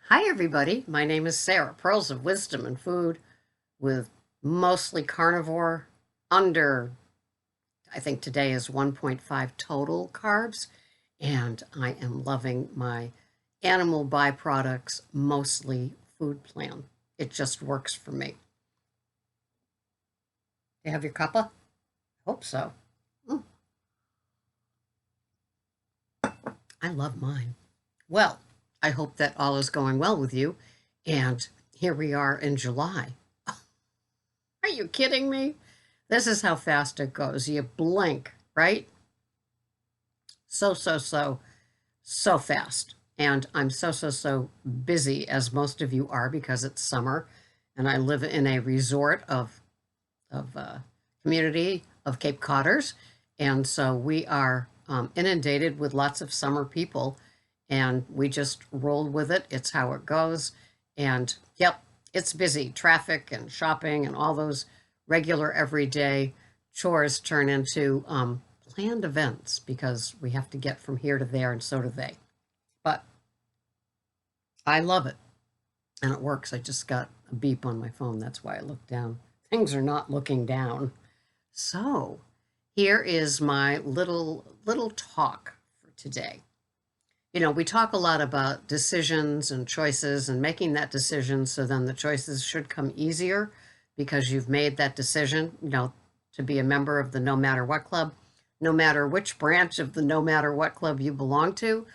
Hi, everybody. My name is Sarah, Pearls of Wisdom and Food, with mostly carnivore, under, I think today is 1.5 total carbs, and I am loving my animal byproducts, mostly food plan. It just works for me. You have your cuppa? Hope so. Mm, I love mine. Well, I hope that all is going well with you, and here we are in July. Are you kidding me? This is how fast it goes. You blink, right? So fast. And I'm so busy, as most of you are, because it's summer and I live in a resort of community of Cape Codders. And so we are inundated with lots of summer people, and we just roll with it. It's how it goes. And yep, it's busy. Traffic and shopping and all those regular everyday chores turn into planned events because we have to get from here to there, and so do they. But I love it, and it works. I just got a beep on my phone. That's why I looked down. Things are not looking down. So here is my little talk for today. You know, we talk a lot about decisions and choices and making that decision, so then the choices should come easier because you've made that decision, to be a member of the No Matter What Club, no matter which branch of the No Matter What Club you belong to,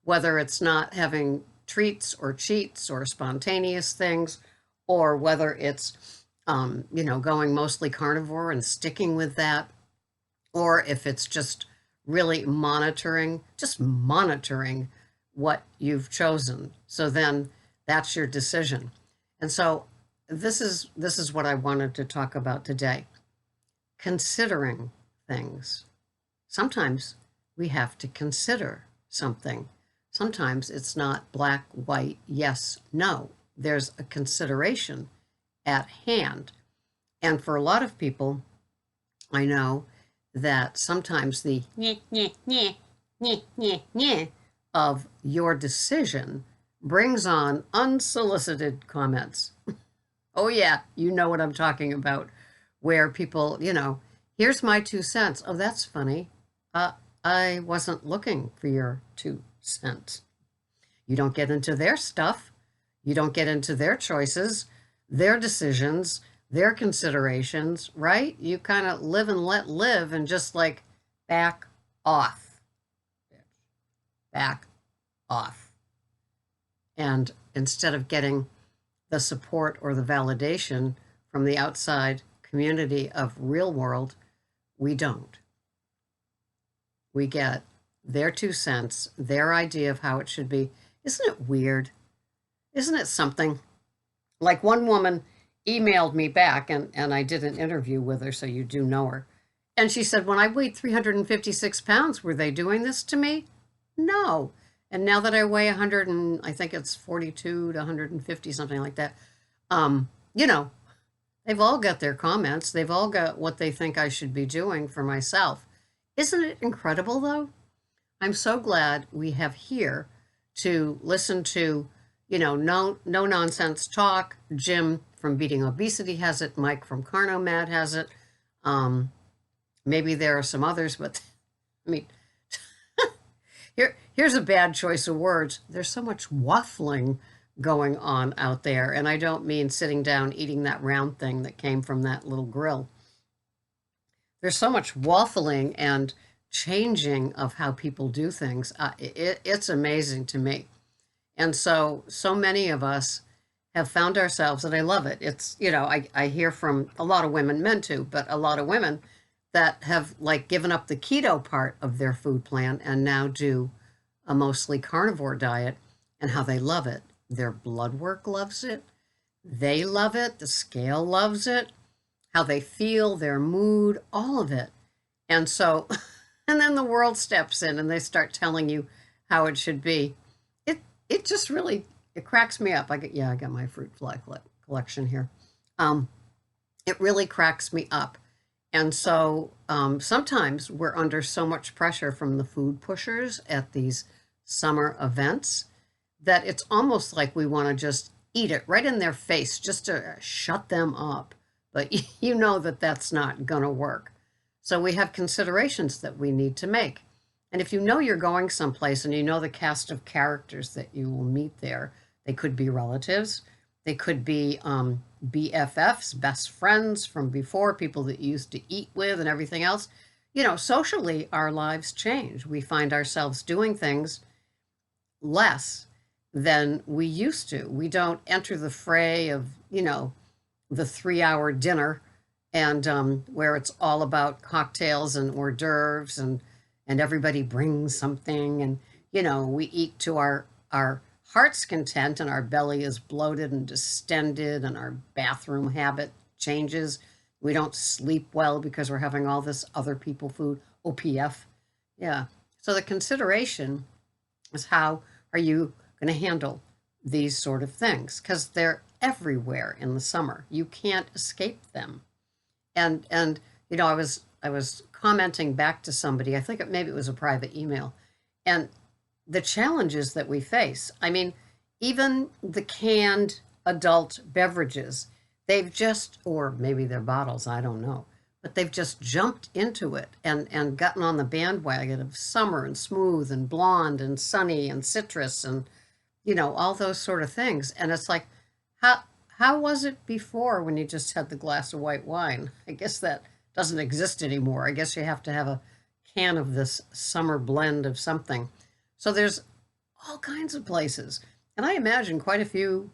whether it's not having treats or cheats or spontaneous things, or whether it's, going mostly carnivore and sticking with that, or if it's just really just monitoring what you've chosen. So then that's your decision. And so this is what I wanted to talk about today. Considering things. Sometimes we have to consider something. Sometimes it's not black, white, yes, no. There's a consideration at hand. And for a lot of people, I know that sometimes the nyeh, nyeh, nyeh, nyeh, nyeh, nyeh of your decision brings on unsolicited comments. Oh, yeah, you know what I'm talking about, where people, here's my 2 cents. Oh, that's funny. I wasn't looking for your 2 cents. You don't get into their stuff. You don't get into their choices, their decisions, their considerations, right? You kind of live and let live and just like back off. Back off. And instead of getting the support or the validation from the outside community of real world, we don't. We get their 2 cents, their idea of how it should be. Isn't it weird? Isn't it something? Like one woman emailed me back, and I did an interview with her, so you do know her. And she said, when I weighed 356 pounds, were they doing this to me? No. And now that I weigh 100 and I think it's 42 to 150, something like that, um, you know, they've all got their comments. They've all got what they think I should be doing for myself. Isn't it incredible, though? I'm so glad we have here to listen to, no nonsense talk. Jim from Beating Obesity has it. Mike from OMAD has it. Maybe there are some others, but I mean, here's a bad choice of words. There's so much waffling going on out there, and I don't mean sitting down eating that round thing that came from that little grill. There's so much waffling and changing of how people do things. It's amazing to me. And so many of us have found ourselves, and I love it. It's, I hear from a lot of women, men too, but a lot of women that have like given up the keto part of their food plan and now do a mostly carnivore diet, and how they love it. Their blood work loves it. They love it. The scale loves it. How they feel, their mood, all of it. And so, and then the world steps in and they start telling you how it should be. It just really, it cracks me up. I got my fruit fly collection here. It really cracks me up. And so sometimes we're under so much pressure from the food pushers at these summer events that it's almost like we want to just eat it right in their face just to shut them up. But you know that that's not going to work. So we have considerations that we need to make. And if you know you're going someplace and you know the cast of characters that you will meet there, they could be relatives, they could be BFFs, best friends from before, people that you used to eat with and everything else. Socially, our lives change. We find ourselves doing things less than we used to. We don't enter the fray of, the 3-hour dinner and where it's all about cocktails and hors d'oeuvres and everybody brings something and, we eat to our heart's content and our belly is bloated and distended and our bathroom habit changes. We don't sleep well because we're having all this other people food, OPF. Yeah. So the consideration is, how are you going to handle these sort of things? Because they're everywhere in the summer. You can't escape them. And I was commenting back to somebody, I think maybe it was a private email, and the challenges that we face. I mean, even the canned adult beverages, they've just, or maybe they're bottles, I don't know, but they've just jumped into it and gotten on the bandwagon of summer and smooth and blonde and sunny and citrus and, all those sort of things. And it's like, how was it before when you just had the glass of white wine? I guess that doesn't exist anymore. I guess you have to have a can of this summer blend of something. So there's all kinds of places. And I imagine quite a few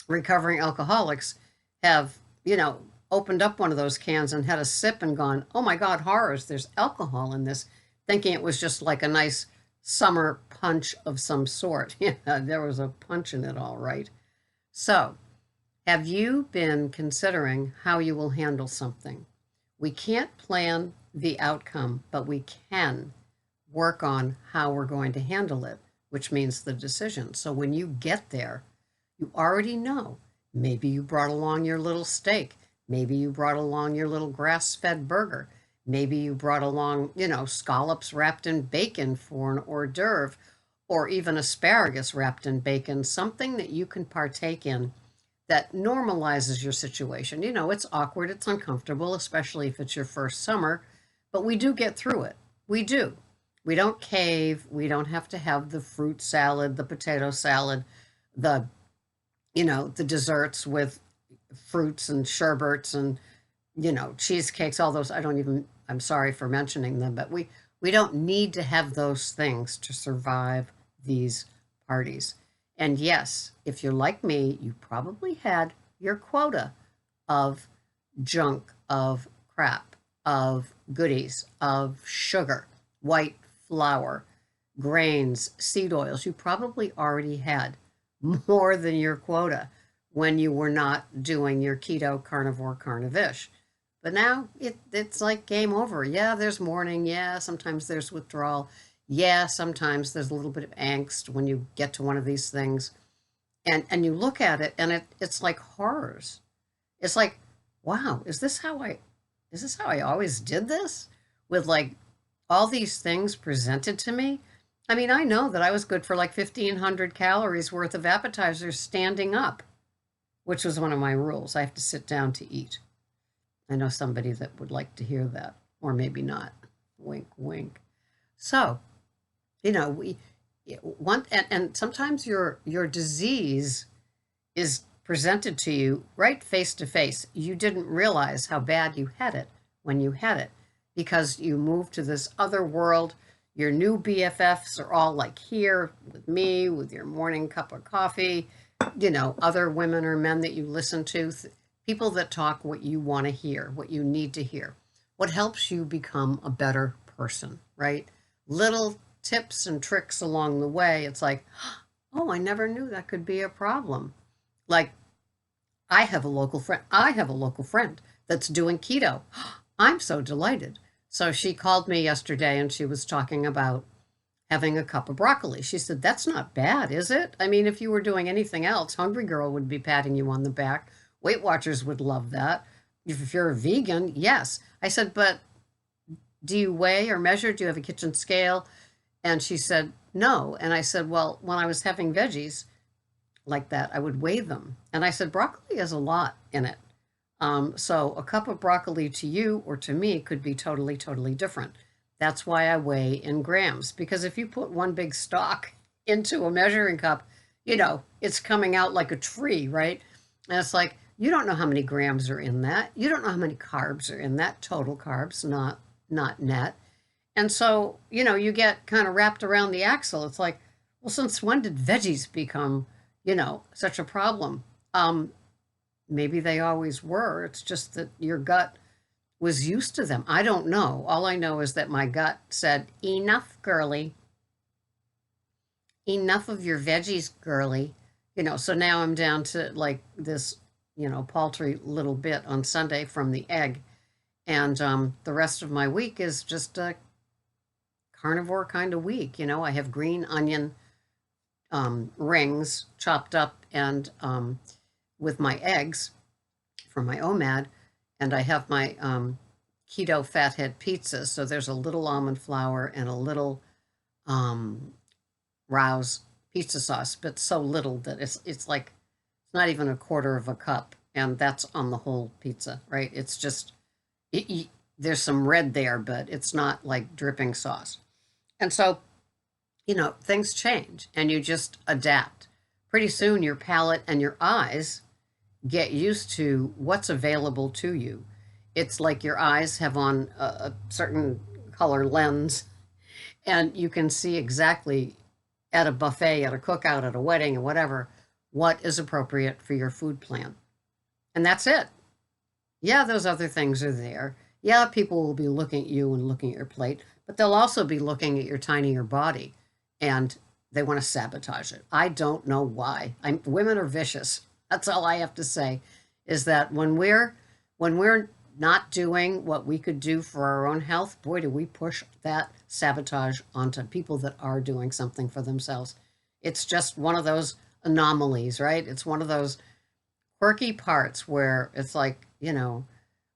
recovering alcoholics have, opened up one of those cans and had a sip and gone, oh my God, horrors, there's alcohol in this, thinking it was just like a nice summer punch of some sort. Yeah, there was a punch in it, all right. So, have you been considering how you will handle something? We can't plan the outcome, but we can work on how we're going to handle it, which means the decision. So when you get there, you already know. Maybe you brought along your little steak. Maybe you brought along your little grass-fed burger. Maybe you brought along, scallops wrapped in bacon for an hors d'oeuvre, or even asparagus wrapped in bacon, something that you can partake in that normalizes your situation. It's awkward, it's uncomfortable, especially if it's your first summer, but we do get through it. We do. We don't cave. We don't have to have the fruit salad, the potato salad, the desserts with fruits and sherbets and, cheesecakes, all those. I'm sorry for mentioning them, but we don't need to have those things to survive these parties. And yes, if you're like me, you probably had your quota of junk, of crap, of goodies, of sugar, white flour, grains, seed oils. You probably already had more than your quota when you were not doing your keto, carnivore, carnivish. But now it's like game over. Yeah, there's morning. Yeah, sometimes there's withdrawal. Yeah, sometimes there's a little bit of angst when you get to one of these things. And you look at it and it's like horrors. It's like, wow, is this how I always did this? With like all these things presented to me? I mean, I know that I was good for like 1,500 calories worth of appetizers standing up, which was one of my rules. I have to sit down to eat. I know somebody that would like to hear that, or maybe not. Wink, wink. So, we want, and sometimes your disease is presented to you right face to face. You didn't realize how bad you had it when you had it, because you moved to this other world. Your new BFFs are all like here with me, with your morning cup of coffee, other women or men that you listen to, people that talk what you want to hear, what you need to hear, what helps you become a better person, right? Little tips and tricks along the way. It's like, oh, I never knew that could be a problem. Like, I have a local friend that's doing keto. I'm so delighted. So she called me yesterday and she was talking about having a cup of broccoli. She said, that's not bad, is it? I mean, if you were doing anything else, Hungry Girl would be patting you on the back. Weight Watchers would love that. If you're a vegan, yes. I said, but do you weigh or measure? Do you have a kitchen scale? And she said, no. And I said, well, when I was having veggies like that, I would weigh them. And I said, broccoli has a lot in it. So a cup of broccoli to you or to me could be totally, totally different. That's why I weigh in grams, because if you put one big stalk into a measuring cup, it's coming out like a tree, right? And it's like, you don't know how many grams are in that. You don't know how many carbs are in that, total carbs, not net. And so, you get kind of wrapped around the axle. It's like, well, since when did veggies become, such a problem? Maybe they always were. It's just that your gut was used to them. I don't know. All I know is that my gut said, enough, girly. Enough of your veggies, girly. So now I'm down to like this, paltry little bit on Sunday from the egg. And the rest of my week is just a carnivore kind of week. I have green onion rings chopped up and with my eggs from my OMAD, and I have my keto fathead pizza. So there's a little almond flour and a little Rouse pizza sauce, but so little that it's like it's not even a quarter of a cup, and that's on the whole pizza, right? It's just there's some red there, but it's not like dripping sauce. And so, things change and you just adapt. Pretty soon, your palate and your eyes get used to what's available to you. It's like your eyes have on a certain color lens, and you can see exactly at a buffet, at a cookout, at a wedding, or whatever, what is appropriate for your food plan. And that's it. Yeah, those other things are there. Yeah, people will be looking at you and looking at your plate, but they'll also be looking at your tinier body, and they want to sabotage it. I don't know why. Women are vicious. That's all I have to say, is that when we're not doing what we could do for our own health, boy, do we push that sabotage onto people that are doing something for themselves. It's just one of those anomalies, right? It's one of those quirky parts where it's like,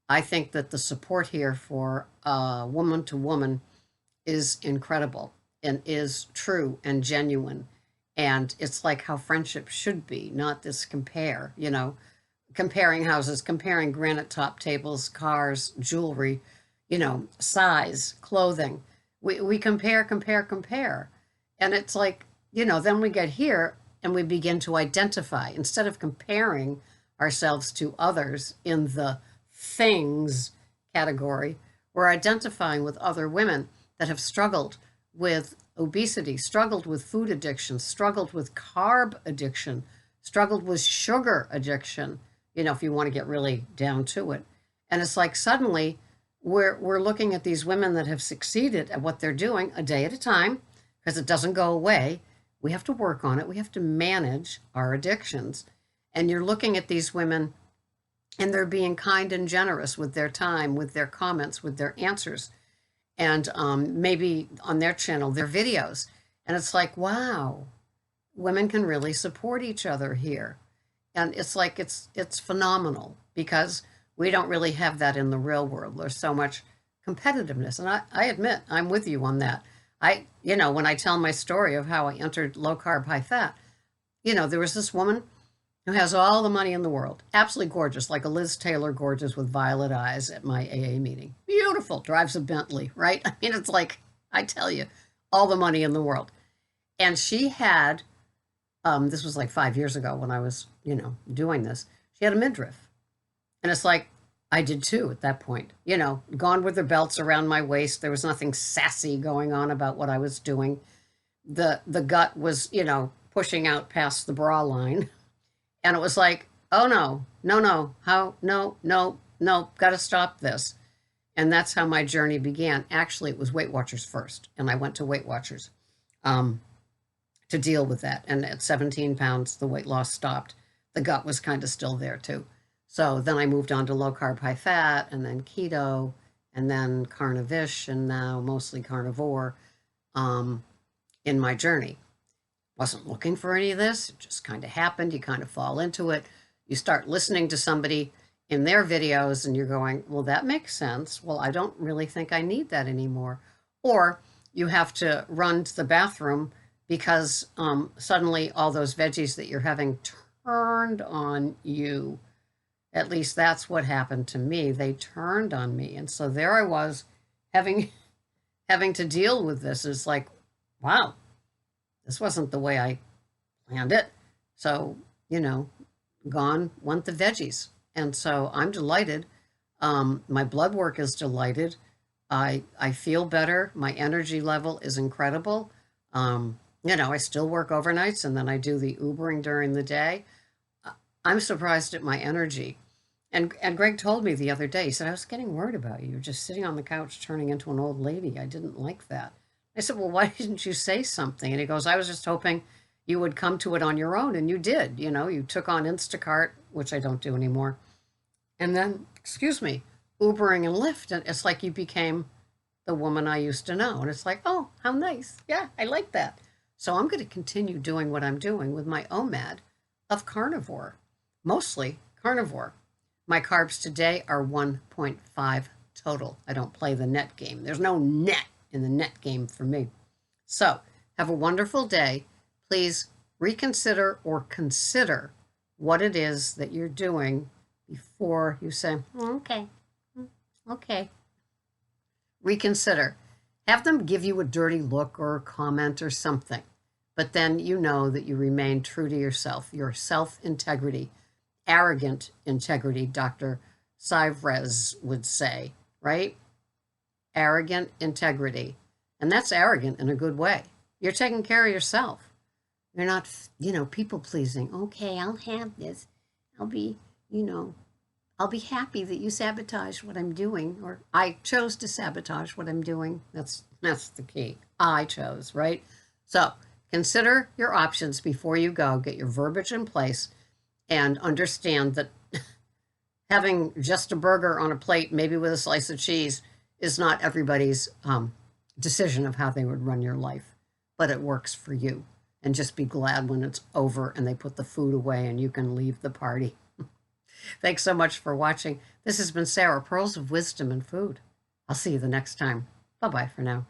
I think that the support here for woman to woman is incredible and is true and genuine. And it's like how friendship should be, not this comparing houses, comparing granite top tables, cars, jewelry, size, clothing. We compare. And it's like, then we get here and we begin to identify. Instead of comparing ourselves to others in the things category, we're identifying with other women that have struggled with obesity, struggled with food addiction, struggled with carb addiction, struggled with sugar addiction, if you want to get really down to it. And it's like suddenly we're looking at these women that have succeeded at what they're doing a day at a time, because it doesn't go away. We have to work on it. We have to manage our addictions. And you're looking at these women and they're being kind and generous with their time, with their comments, with their answers, and maybe on their channel, their videos. And it's like, wow, women can really support each other here. And it's like, it's phenomenal, because we don't really have that in the real world. There's so much competitiveness. And I admit, I'm with you on that. When I tell my story of how I entered low carb, high fat, there was this woman who has all the money in the world, absolutely gorgeous, like a Liz Taylor gorgeous with violet eyes at my AA meeting. Beautiful, drives a Bentley, right? I mean, it's like, I tell you, all the money in the world. And she had, this was like 5 years ago when I was, doing this, she had a midriff. And it's like, I did too at that point, gone with the belts around my waist. There was nothing sassy going on about what I was doing. The gut was, pushing out past the bra line. And it was like, oh no, got to stop this. And that's how my journey began. Actually, it was Weight Watchers first. And I went to Weight Watchers to deal with that. And at 17 pounds, the weight loss stopped. The gut was kind of still there too. So then I moved on to low carb, high fat, and then keto, and then carnivish, and now mostly carnivore in my journey. Wasn't looking for any of this. It just kind of happened. You kind of fall into it. You start listening to somebody in their videos and you're going, well, that makes sense. Well, I don't really think I need that anymore. Or you have to run to the bathroom because suddenly all those veggies that you're having turned on you. At least that's what happened to me. They turned on me. And so there I was having having to deal with this. It's like, wow, this wasn't the way I planned it. So, gone went the veggies. And so I'm delighted. My blood work is delighted. I feel better. My energy level is incredible. I still work overnights and then I do the Ubering during the day. I'm surprised at my energy. And Greg told me the other day, he said, I was getting worried about you. You're just sitting on the couch turning into an old lady. I didn't like that. I said, well, why didn't you say something? And he goes, I was just hoping you would come to it on your own. And you did. You took on Instacart, which I don't do anymore. And then, excuse me, Ubering and Lyft. And it's like you became the woman I used to know. And it's like, oh, how nice. Yeah, I like that. So I'm going to continue doing what I'm doing with my OMAD of carnivore, mostly carnivore. My carbs today are 1.5 total. I don't play the net game. There's no net in the net game for me. So have a wonderful day. Please reconsider or consider what it is that you're doing before you say, okay, okay. Reconsider. Have them give you a dirty look or a comment or something. But then you know that you remain true to yourself, your self-integrity. Arrogant integrity, Dr. Sivrez would say, right? Arrogant integrity. And that's arrogant in a good way. You're taking care of yourself. You're not, people pleasing. Okay, I'll have this. I'll be happy that you sabotaged what I'm doing, or I chose to sabotage what I'm doing. That's the key. I chose, right? So consider your options before you go. Get your verbiage in place. And understand that having just a burger on a plate, maybe with a slice of cheese, is not everybody's decision of how they would run your life. But it works for you. And just be glad when it's over and they put the food away and you can leave the party. Thanks so much for watching. This has been Sarah, Pearls of Wisdom and Food. I'll see you the next time. Bye-bye for now.